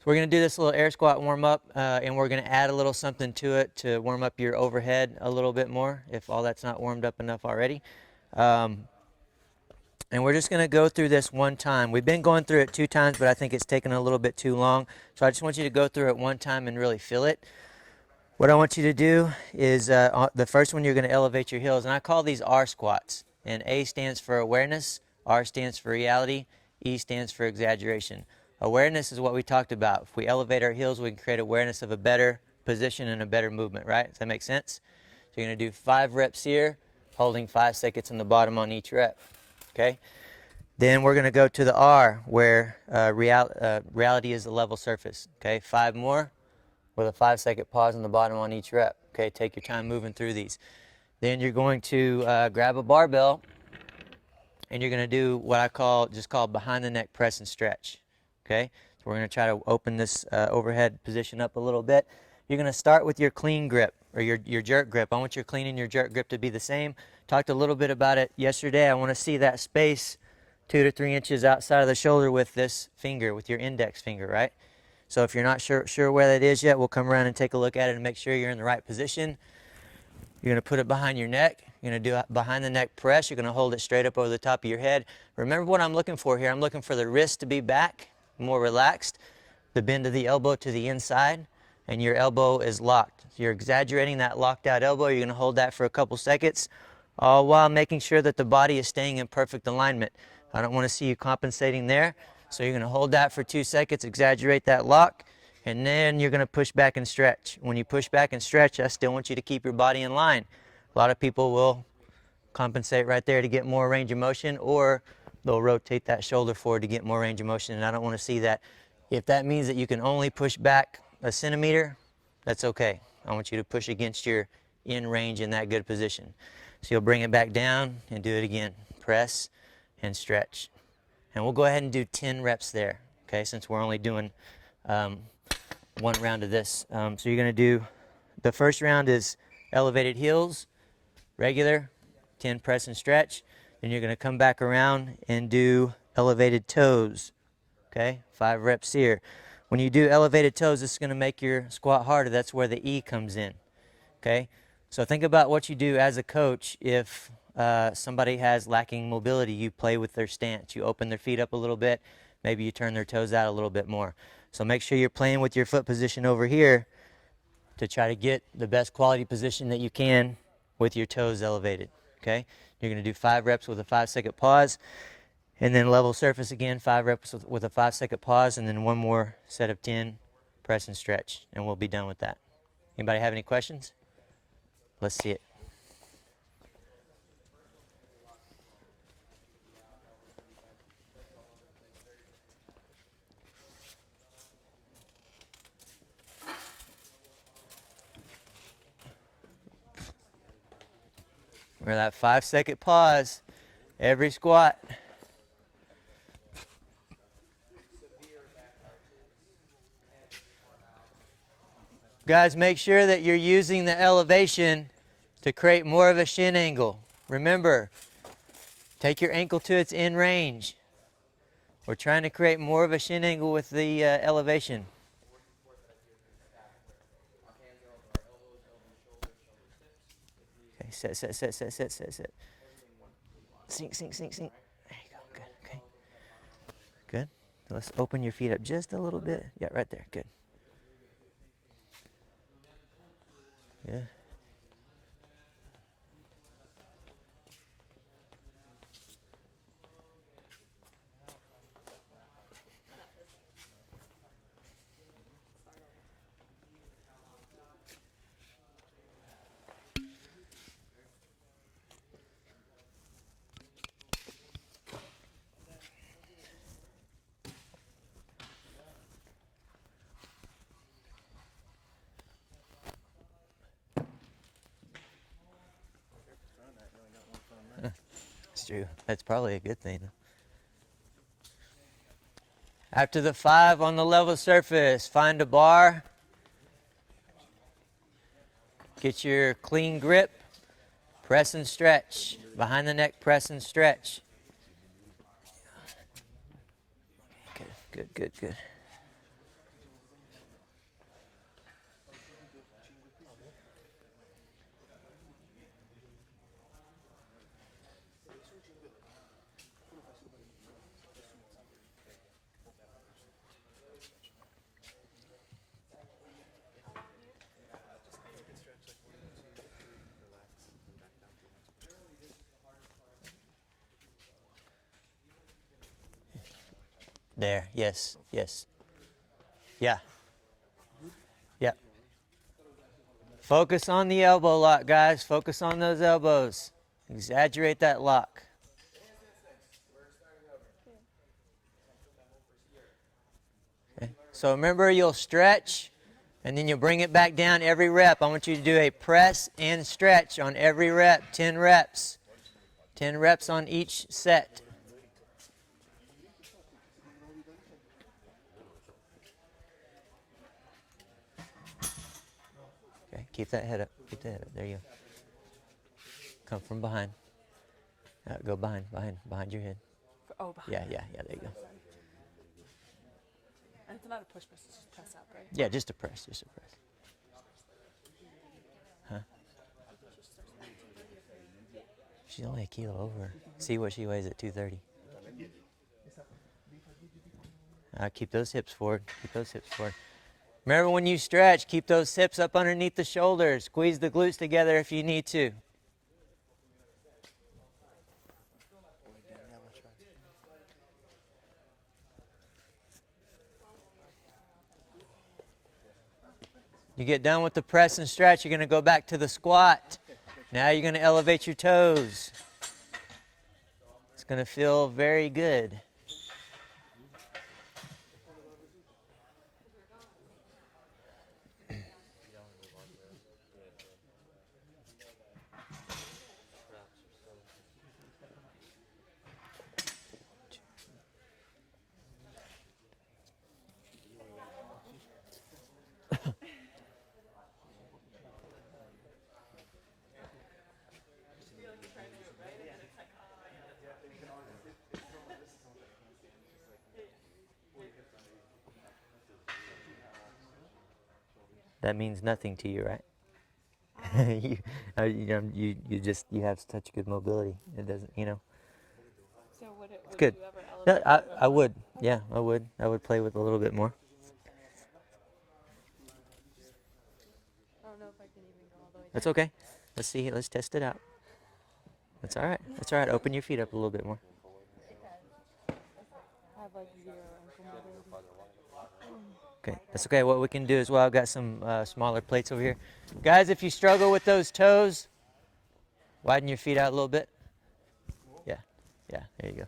So we're going to do this little air squat warm up, and we're going to add a little something to it to warm up your overhead a little bit more, if all that's not warmed up enough already. And we're just going to go through this one time. We've been going through it 2 times, but I think it's taken a little bit too long. So I just want you to go through it one time and really feel it. What I want you to do is, the first one, you're going to elevate your heels. And I call these R squats. And A stands for awareness, R stands for reality, E stands for exaggeration. Awareness is what we talked about. If we elevate our heels, we can create awareness of a better position and a better movement, right? Does that make sense? So you're going to do 5 reps here, holding 5 seconds in the bottom on each rep. Okay? Then we're going to go to the R, where reality is the level surface. Okay? 5 more with a 5-second pause in the bottom on each rep. Okay? Take your time moving through these. Then you're going to grab a barbell, and you're going to do what I call behind the neck press and stretch. Okay, so we're going to try to open this overhead position up a little bit. You're going to start with your clean grip, or your jerk grip. I want your clean and your jerk grip to be the same. Talked a little bit about it yesterday. I want to see that space 2 to 3 inches outside of the shoulder with this finger, with your index finger, right? So if you're not sure where that is yet, we'll come around and take a look at it and make sure you're in the right position. You're going to put it behind your neck. You're going to do a behind the neck press. You're going to hold it straight up over the top of your head. Remember what I'm looking for here. I'm looking for the wrist to be back, more relaxed, the bend of the elbow to the inside, and your elbow is locked. So you're exaggerating that locked out elbow. You're going to hold that for a couple seconds, all while making sure that the body is staying in perfect alignment. I don't want to see you compensating there. So you're going to hold that for 2 seconds, exaggerate that lock, and then you're going to push back and stretch. When you push back and stretch, I still want you to keep your body in line. A lot of people will compensate right there to get more range of motion, or they'll rotate that shoulder forward to get more range of motion, and I don't want to see that. If that means that you can only push back a centimeter, that's okay. I want you to push against your in range in that good position. So you'll bring it back down and do it again. Press and stretch. And we'll go ahead and do 10 reps there, okay, since we're only doing one round of this. So you're going to do, the first round is elevated heels, regular, 10 press and stretch. Then you're going to come back around and do elevated toes, okay, 5 reps here. When you do elevated toes, this is going to make your squat harder. That's where the E comes in, okay? So think about what you do as a coach if somebody has lacking mobility. You play with their stance. You open their feet up a little bit. Maybe you turn their toes out a little bit more. So make sure you're playing with your foot position over here to try to get the best quality position that you can with your toes elevated, okay? You're going to do 5 reps with a 5-second pause, and then level surface again, 5 reps with a 5-second pause, and then one more set of 10 press and stretch, and we'll be done with that. Anybody have any questions? Let's see it. Remember that 5-second pause every squat. Guys, make sure that you're using the elevation to create more of a shin angle. Remember, take your ankle to its in range. We're trying to create more of a shin angle with the elevation. Okay, set. Sink. There you go. Good. Okay. Good. Let's open your feet up just a little bit. Yeah, right there. Good. Yeah. That's true. That's probably a good thing. After the 5 on the level surface, find a bar. Get your clean grip. Press and stretch. Behind the neck, press and stretch. Good. There. Yes. Yes. Yeah. Yep. Focus on the elbow lock, guys. Focus on those elbows. Exaggerate that lock. Okay. So remember, you'll stretch, and then you'll bring it back down every rep. I want you to do a press and stretch on every rep. 10 reps. 10 reps on each set. Okay, keep that head up. Keep that head up. There you go. Come from behind. Go behind your head. Oh, behind. Yeah, there you go. And it's not a push press, it's just press up, right? Yeah, just a press. Huh? She's only a kilo over. See what she weighs at 230. Keep those hips forward. Remember, when you stretch, keep those hips up underneath the shoulders. Squeeze the glutes together if you need to. You get done with the press and stretch, you're going to go back to the squat. Now you're going to elevate your toes. It's going to feel very good. That means nothing to you, right? You have such good mobility. It doesn't, So would It's good. you ever No, elevate I would. Yeah, I would. I would play with a little bit more. I don't know if I can even go all the way down. That's okay. Let's see. Let's test it out. That's all right. That's all right. Open your feet up a little bit more. I have like zero ankle mobility. Okay, that's okay. What we can do as well, I've got some smaller plates over here. Guys, if you struggle with those toes, widen your feet out a little bit. Yeah, there you go.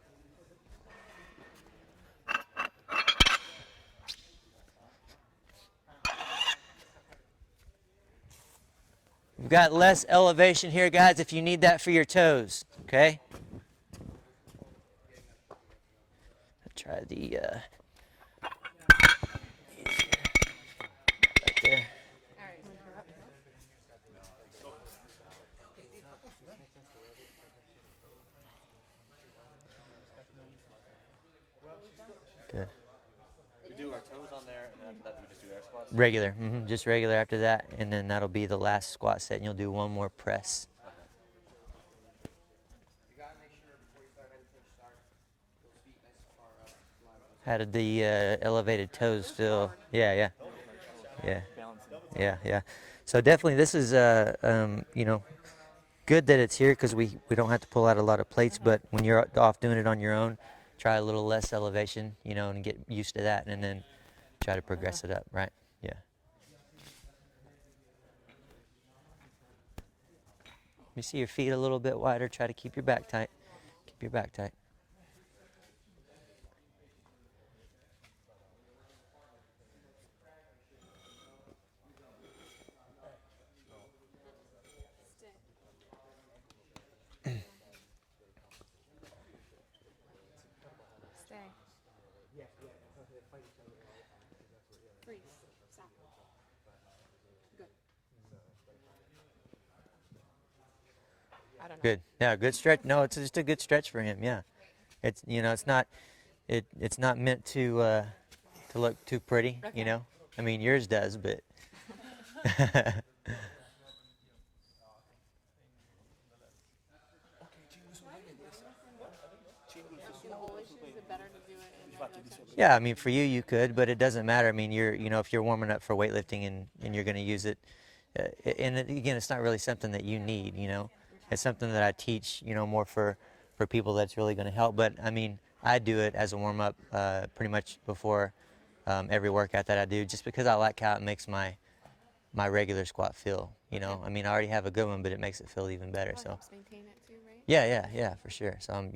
We've got less elevation here, guys, if you need that for your toes, okay? Try the, right there. Good. We do our toes on there, and then after that we just do air squats. Regular, just regular after that, and then that'll be the last squat set, and you'll do one more press. You gotta make sure before you start anything, those feet nice and far up. How did the elevated toes feel? Yeah. So definitely, this is good that it's here because we don't have to pull out a lot of plates. But when you're off doing it on your own, try a little less elevation, and get used to that, and then try to progress it up. Right? Yeah. Let me see your feet a little bit wider. Try to keep your back tight. Keep your back tight. Stay. Freeze. Stop. Good. I don't know. Good. Yeah, good stretch. No, it's just a good stretch for him. Yeah. It's it's not meant to look too pretty, Okay. I mean, yours does, but Is it better to do it in no tension? yeah, I mean, for you could, but it doesn't matter. I mean, if you're warming up for weightlifting and you're going to use it, and again, it's not really something that you need, It's something that I teach, more for people that's really going to help. But I mean, I do it as a warm up pretty much before every workout that I do, just because I like how it makes my regular squat feel. You know, I mean, I already have a good one, but it makes it feel even better. Probably So helps maintain it too, right? yeah, for sure. So I'm